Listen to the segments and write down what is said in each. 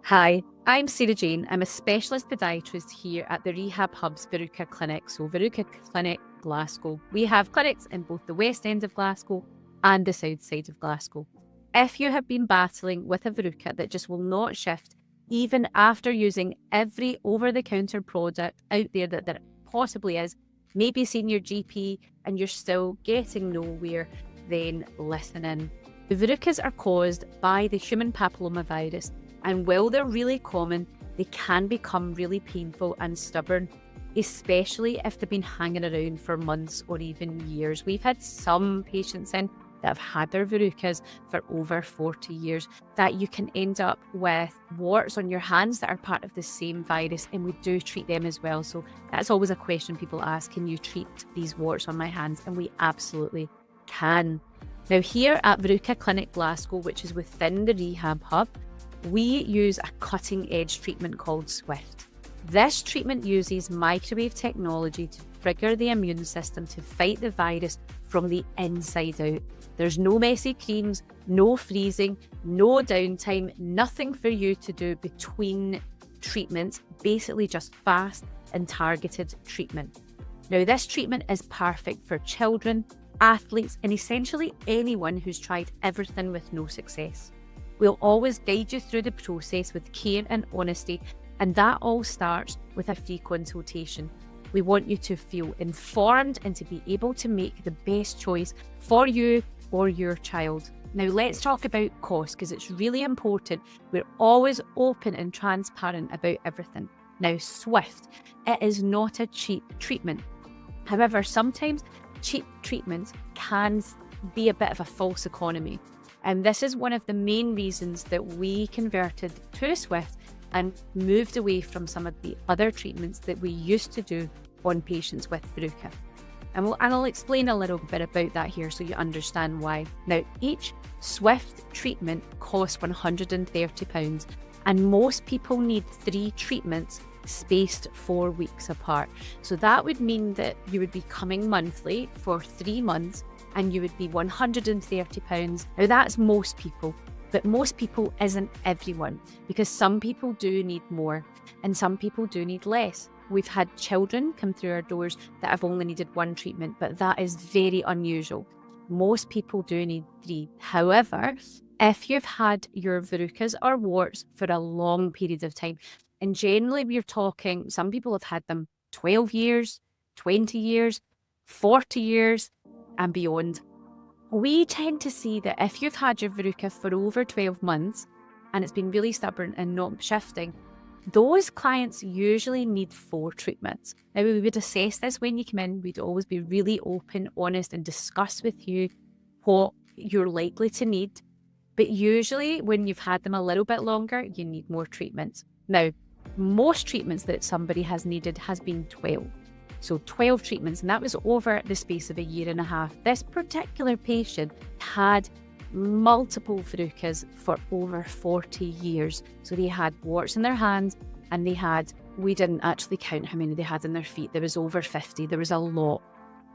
Hi, I'm Sarah Jane. I'm a specialist podiatrist here at the Rehab Hub's Verruca Clinic, so Verruca Clinic, Glasgow. We have clinics in both the west end of Glasgow and the south side of Glasgow. If you have been battling with a verruca that just will not shift, even after using every over-the-counter product out there that there possibly is, maybe seeing your GP and you're still getting nowhere, then listen in. The verrucas are caused by the human papillomavirus, and while they're really common, they can become really painful and stubborn, especially if they've been hanging around for months or even years. We've had some patients in that have had their verrucas for over 40 years, that you can end up with warts on your hands that are part of the same virus, and we do treat them as well. So that's always a question people ask, can you treat these warts on my hands? And we absolutely can. Now here at Verruca Clinic Glasgow, which is within the Rehab Hub, we use a cutting edge treatment called Swift. This treatment uses microwave technology to trigger the immune system to fight the virus from the inside out. There's no messy creams, no freezing, no downtime, nothing for you to do between treatments, basically just fast and targeted treatment. Now, this treatment is perfect for children, athletes, and essentially anyone who's tried everything with no success. We'll always guide you through the process with care and honesty, and that all starts with a free consultation. We want you to feel informed and to be able to make the best choice for you or your child. Now let's talk about cost, because it's really important. We're always open and transparent about everything. Now, Swift, it is not a cheap treatment. However, sometimes cheap treatments can be a bit of a false economy. And this is one of the main reasons that we converted to Swift and moved away from some of the other treatments that we used to do on patients with verruca. And I'll explain a little bit about that here so you understand why. Now, each Swift treatment costs £130, and most people need 3 treatments spaced 4 weeks apart. So that would mean that you would be coming monthly for 3 months, and you would be £130. Now that's most people, but most people isn't everyone, because some people do need more and some people do need less. We've had children come through our doors that have only needed 1 treatment, but that is very unusual. Most people do need 3. However, if you've had your verrucas or warts for a long period of time, and generally we're talking, some people have had them 12 years, 20 years, 40 years, and beyond. We tend to see that if you've had your verruca for over 12 months and it's been really stubborn and not shifting, those clients usually need 4 treatments. Now, we would assess this when you come in. We'd always be really open, honest, and discuss with you what you're likely to need. But usually when you've had them a little bit longer, you need more treatments. Now, most treatments that somebody has needed has been 12. So 12 treatments, and that was over the space of a year and a half. This particular patient had multiple verrucas for over 40 years. So they had warts in their hands, and we didn't actually count how many they had in their feet. There was over 50, there was a lot.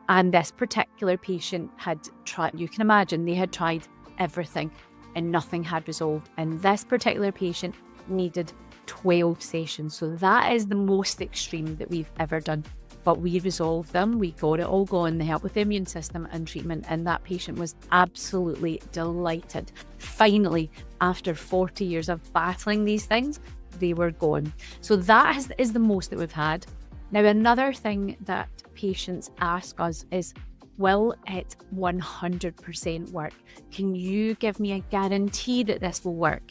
And this particular patient had tried, you can imagine, they had tried everything and nothing had resolved. And this particular patient needed 12 sessions. So that is the most extreme that we've ever done. But we resolved them, we got it all going, the help with the immune system and treatment, and that patient was absolutely delighted. Finally, after 40 years of battling these things, they were gone. So that is the most that we've had. Now, another thing that patients ask us is, will it 100% work? Can you give me a guarantee that this will work?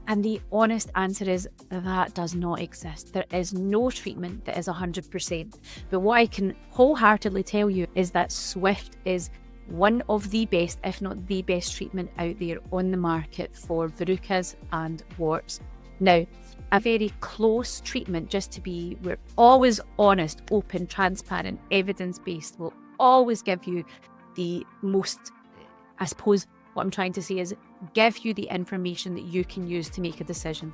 And the honest answer is that does not exist. There is no treatment that is 100%. But what I can wholeheartedly tell you is that Swift is one of the best, if not the best treatment out there on the market for verrucas and warts. Now, a very close treatment, we're always honest, open, transparent, evidence-based. We'll always give you the most, I suppose, what I'm trying to say is give you the information that you can use to make a decision.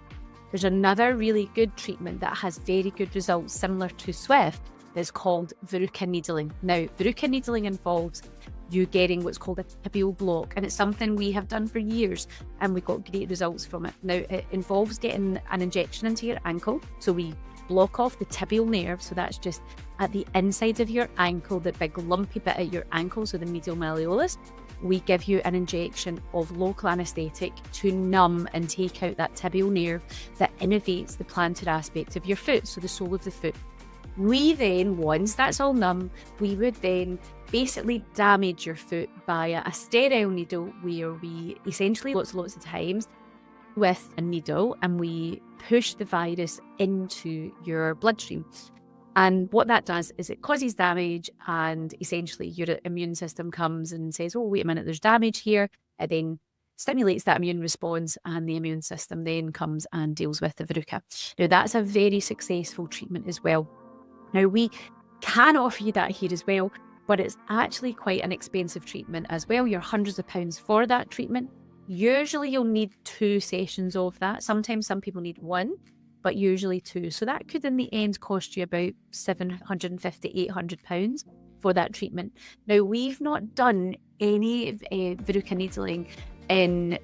There's another really good treatment that has very good results similar to Swift that's called Verruca needling. Now, Verruca needling involves you getting what's called a tibial block. And it's something we have done for years and we got great results from it. Now, it involves getting an injection into your ankle. So we block off the tibial nerve. So that's just at the inside of your ankle, the big lumpy bit at your ankle, so the medial malleolus. We give you an injection of local anaesthetic to numb and take out that tibial nerve that innervates the plantar aspect of your foot, so the sole of the foot. We then, once that's all numb, we would then basically damage your foot via a sterile needle, where we essentially lots of times with a needle and we push the virus into your bloodstream. And what that does is it causes damage, and essentially your immune system comes and says, oh, wait a minute, there's damage here. It then stimulates that immune response, and the immune system then comes and deals with the verruca. Now, that's a very successful treatment as well. Now, we can offer you that here as well, but it's actually quite an expensive treatment as well. You're hundreds of pounds for that treatment. Usually you'll need 2 sessions of that. Sometimes some people need 1, but usually 2. So that could in the end cost you about £750, £800 for that treatment. Now, we've not done any verruca needling in,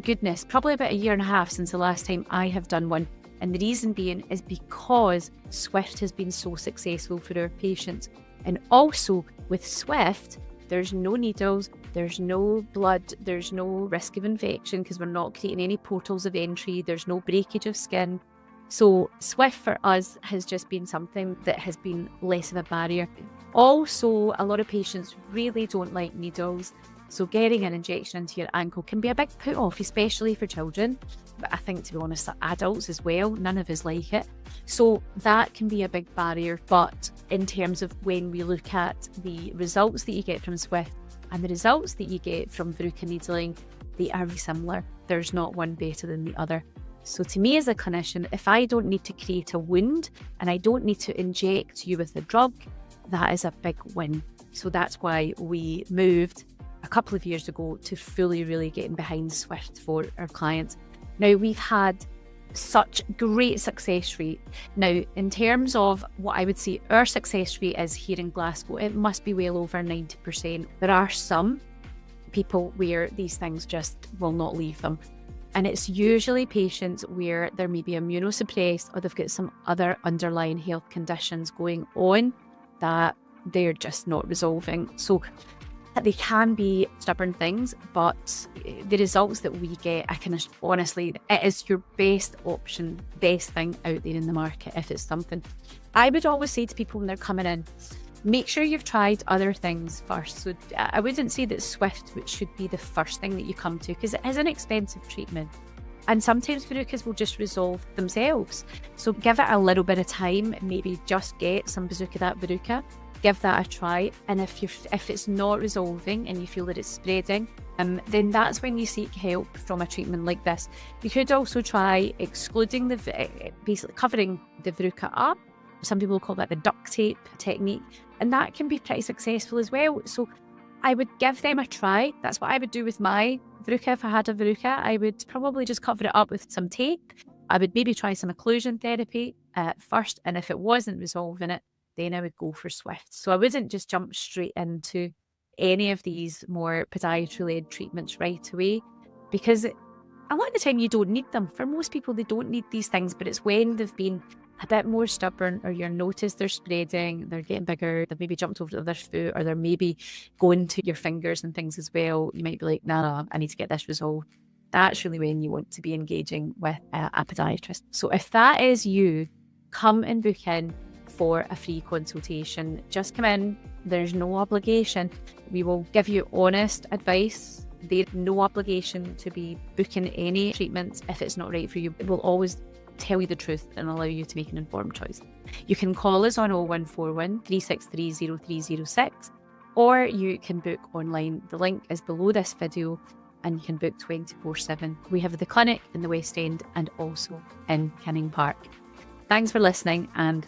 goodness, probably about 1.5 years since the last time I have done one. And the reason being is because Swift has been so successful for our patients. And also with Swift, there's no needles, there's no blood, there's no risk of infection because we're not creating any portals of entry, there's no breakage of skin. So Swift for us has just been something that has been less of a barrier. Also, a lot of patients really don't like needles. So getting an injection into your ankle can be a big put off, especially for children. But I think, to be honest, adults as well, none of us like it. So that can be a big barrier. But in terms of when we look at the results that you get from Swift and the results that you get from verruca needling, they are very similar. There's not one better than the other. So to me as a clinician, if I don't need to create a wound and I don't need to inject you with a drug, that is a big win. So that's why we moved a couple of years ago to fully really getting behind Swift for our clients. Now, we've had such great success rate. Now, in terms of what I would say our success rate is here in Glasgow, it must be well over 90%. There are some people where these things just will not leave them. And it's usually patients where they're maybe immunosuppressed or they've got some other underlying health conditions going on that they're just not resolving. So they can be stubborn things, but the results that we get, I can honestly, it is your best option, best thing out there in the market if it's something. I would always say to people when they're coming in, make sure you've tried other things first. So I wouldn't say that Swift should be the first thing that you come to, because it is an expensive treatment. And sometimes verrucas will just resolve themselves. So give it a little bit of time, maybe just get some verruca, give that a try. And if it's not resolving and you feel that it's spreading, then that's when you seek help from a treatment like this. You could also try excluding basically covering the verruca up. Some people call that the duct tape technique, and that can be pretty successful as well. So I would give them a try. That's what I would do with my verruca. If I had a verruca, I would probably just cover it up with some tape. I would maybe try some occlusion therapy first, and if it wasn't resolving it, then I would go for Swift. So I wouldn't just jump straight into any of these more podiatry-led treatments right away, because a lot of the time you don't need them. For most people, they don't need these things, but it's when they've been a bit more stubborn, or you're noticed they're spreading, they're getting bigger, they've maybe jumped over the other foot, or they're maybe going to your fingers and things as well. You might be like, nah, I need to get this resolved. That's really when you want to be engaging with a podiatrist. So if that is you, come and book in for a free consultation. Just come in. There's no obligation. We will give you honest advice. There's no obligation to be booking any treatments if it's not right for you. We'll always tell you the truth and allow you to make an informed choice. You can call us on 0141 363 0306, or you can book online. The link is below this video, and you can book 24/7. We have the clinic in the West End and also in Canning Park. Thanks for listening, and